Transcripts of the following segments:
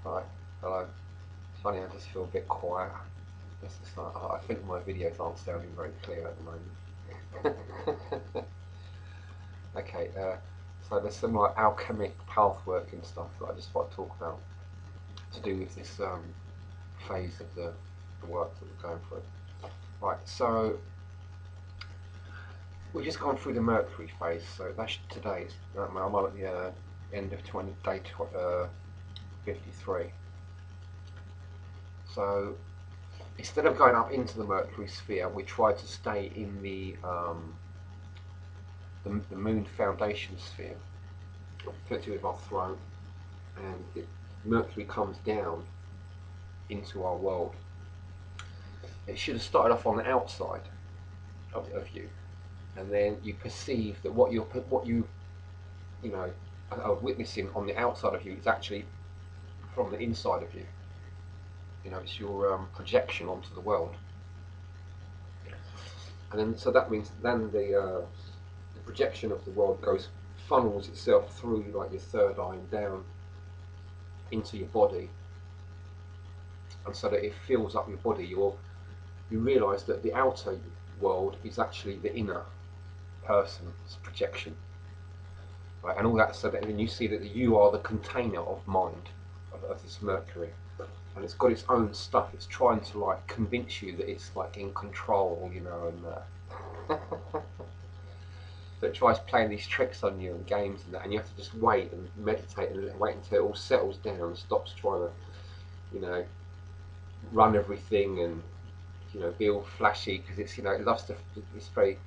Right, hello. It's funny, I just feel a bit quiet. It's just like, I think my videos aren't sounding very clear at the moment. Okay, so there's some like alchemic path working stuff that I just want to talk about to do with this phase of the work that we're going through. Right, so we've just gone through the Mercury phase, so that's today's. I'm at the end of day 53. So instead of going up into the Mercury sphere, we try to stay in the Moon Foundation sphere, effectively with our throat, and Mercury comes down into our world. It should have started off on the outside of you, and then you perceive that what you know are witnessing on the outside of you is actually from the inside of you. You know, it's your projection onto the world, and then so that means then the projection of the world funnels itself through like your third eye and down into your body, and so that it fills up your body. You realise that the outer world is actually the inner person's projection, right? And all that, so that then you see that you are the container of mind of this Mercury, and it's got its own stuff. It's trying to like convince you that it's like in control, you know, and so it tries playing these tricks on you and games and that, and you have to just wait and meditate and wait until it all settles down and stops trying to, you know, run everything and, you know, be all flashy, because it's, you know, it loves to, it's very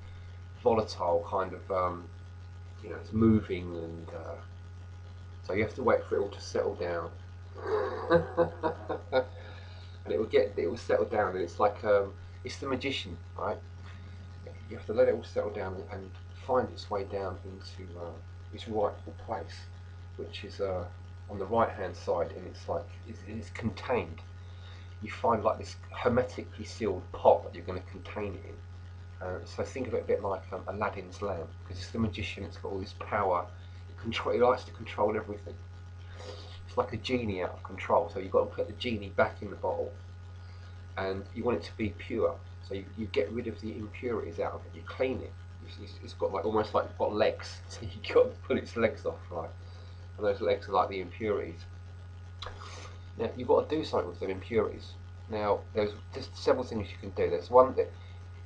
volatile kind of, you know, it's moving, and so you have to wait for it all to settle down. And it will settle down, and it's like it's the magician, right? You have to let it all settle down and find its way down into its rightful place, which is on the right hand side, and it's like it's contained. You find like this hermetically sealed pot that you're going to contain it in. So think of it a bit like Aladdin's lamp, because it's the magician. It's got all this power. It likes to control everything. It's like a genie out of control. So you've got to put the genie back in the bottle, and you want it to be pure. So you get rid of the impurities out of it. You clean it. It's got like almost like got legs. So you got to pull its legs off, right? And those legs are like the impurities. Now you've got to do something with them impurities. Now there's just several things you can do. There's one that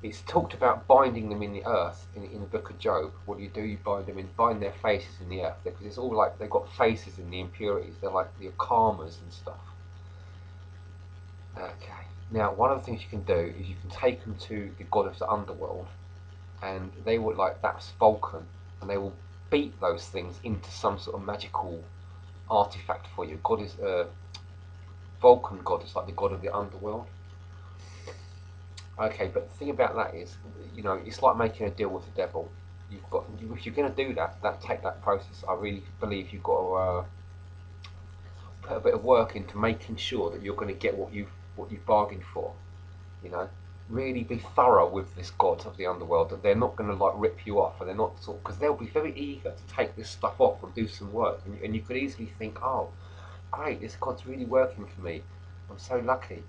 it's talked about binding them in the earth in the book of Job. What do? You bind their faces in the earth, because it's all like they've got faces in the impurities. They're like the karmas and stuff. Okay. Now one of the things you can do is you can take them to the god of the underworld, and they will, like, that's Vulcan, and they will beat those things into some sort of magical artifact for you. God is Vulcan god is like the god of the underworld. Okay, but the thing about that is, you know, it's like making a deal with the devil. If you're going to do take that process, I really believe you've got to put a bit of work into making sure that you're going to get what you've bargained for. You know, really be thorough with this god of the underworld, that they're not going to like rip you off, and they're not because they'll be very eager to take this stuff off and do some work, and you could easily think, oh, great, this god's really working for me. I'm so lucky,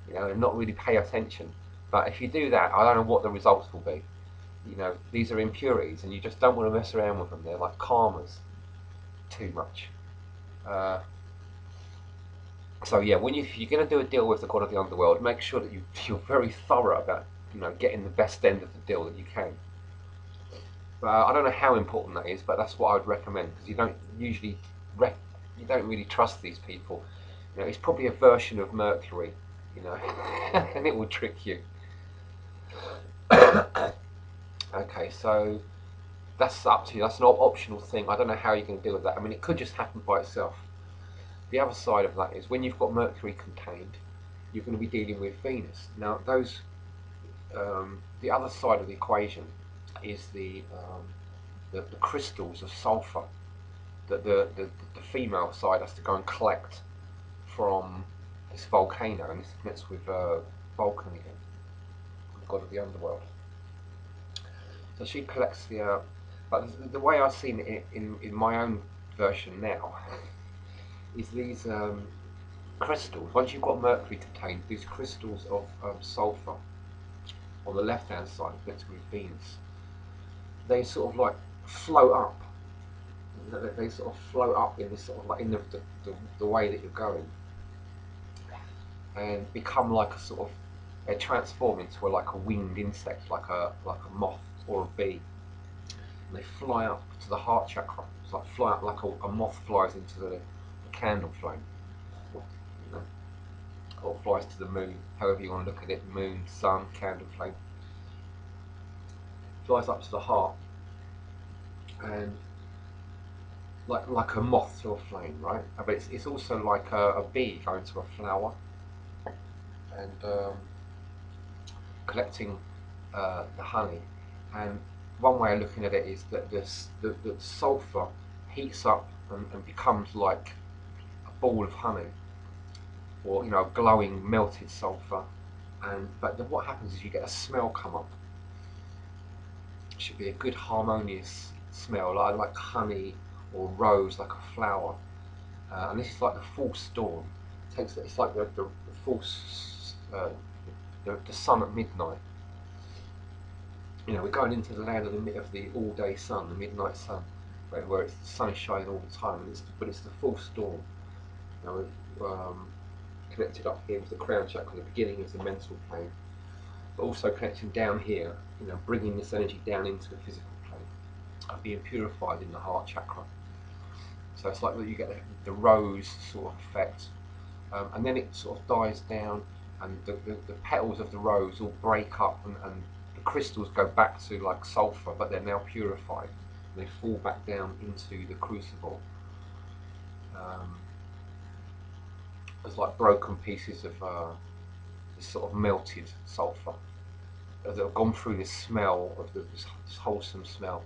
you know, and not really pay attention. But if you do that, I don't know what the results will be. You know, these are impurities, and you just don't want to mess around with them. They're like karmas, too much. So yeah, if you're going to do a deal with the god of the underworld, make sure that you're very thorough about, you know, getting the best end of the deal that you can. I don't know how important that is, but that's what I would recommend, because you don't really trust these people. You know, it's probably a version of Mercury, you know, and it will trick you. Okay, so that's up to you. That's an optional thing. I don't know how you're going to deal with that. I mean, it could just happen by itself. The other side of that is when you've got Mercury contained, you're going to be dealing with Venus. Now, the other side of the equation is the crystals of sulfur that the female side has to go and collect from this volcano, and this connects with Vulcan again, the god of the underworld. So she collects but the way I've seen it in my own version now is these crystals, once you've got mercury contained, these crystals of sulfur on the left hand side, connected with Venus, they sort of like float up. They sort of float up in this sort of like in the way that you're going, and become like a sort of, they transform into like a winged insect, like a moth or a bee, and they fly up to the heart chakra. It's like fly up like a moth flies into the candle flame, or, you know, or flies to the moon, however you want to look at it, moon, sun, candle flame, flies up to the heart, and like a moth to a flame, right? But it's also like a bee going to a flower and collecting the honey. And one way of looking at it is that the sulfur heats up and becomes like a ball of honey, or glowing melted sulfur. And but what happens is you get a smell come up. It should be a good harmonious smell, like honey or rose, like a flower. And this is like the false dawn. It's like the false the sun at midnight. We're going into the land of the all-day sun, the midnight sun, where the sun is shining all the time. But it's the false dawn. Connected up here with the crown chakra. The beginning is the mental plane, but also connecting down here. Bringing this energy down into the physical plane, and being purified in the heart chakra. So it's like you get the rose sort of effect, and then it sort of dies down, and the petals of the rose all break up, and the crystals go back to like sulfur, but they're now purified. And they fall back down into the crucible as like broken pieces of this sort of melted sulfur that have gone through this smell of this wholesome smell.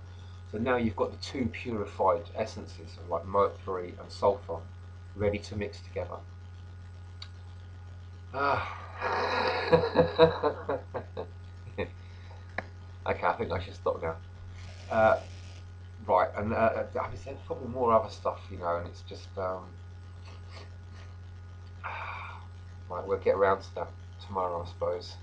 So now you've got the two purified essences of like mercury and sulfur ready to mix together. Okay, I think I should stop now. Right, and there's probably more other stuff, and it's just right. We'll get around to that tomorrow, I suppose.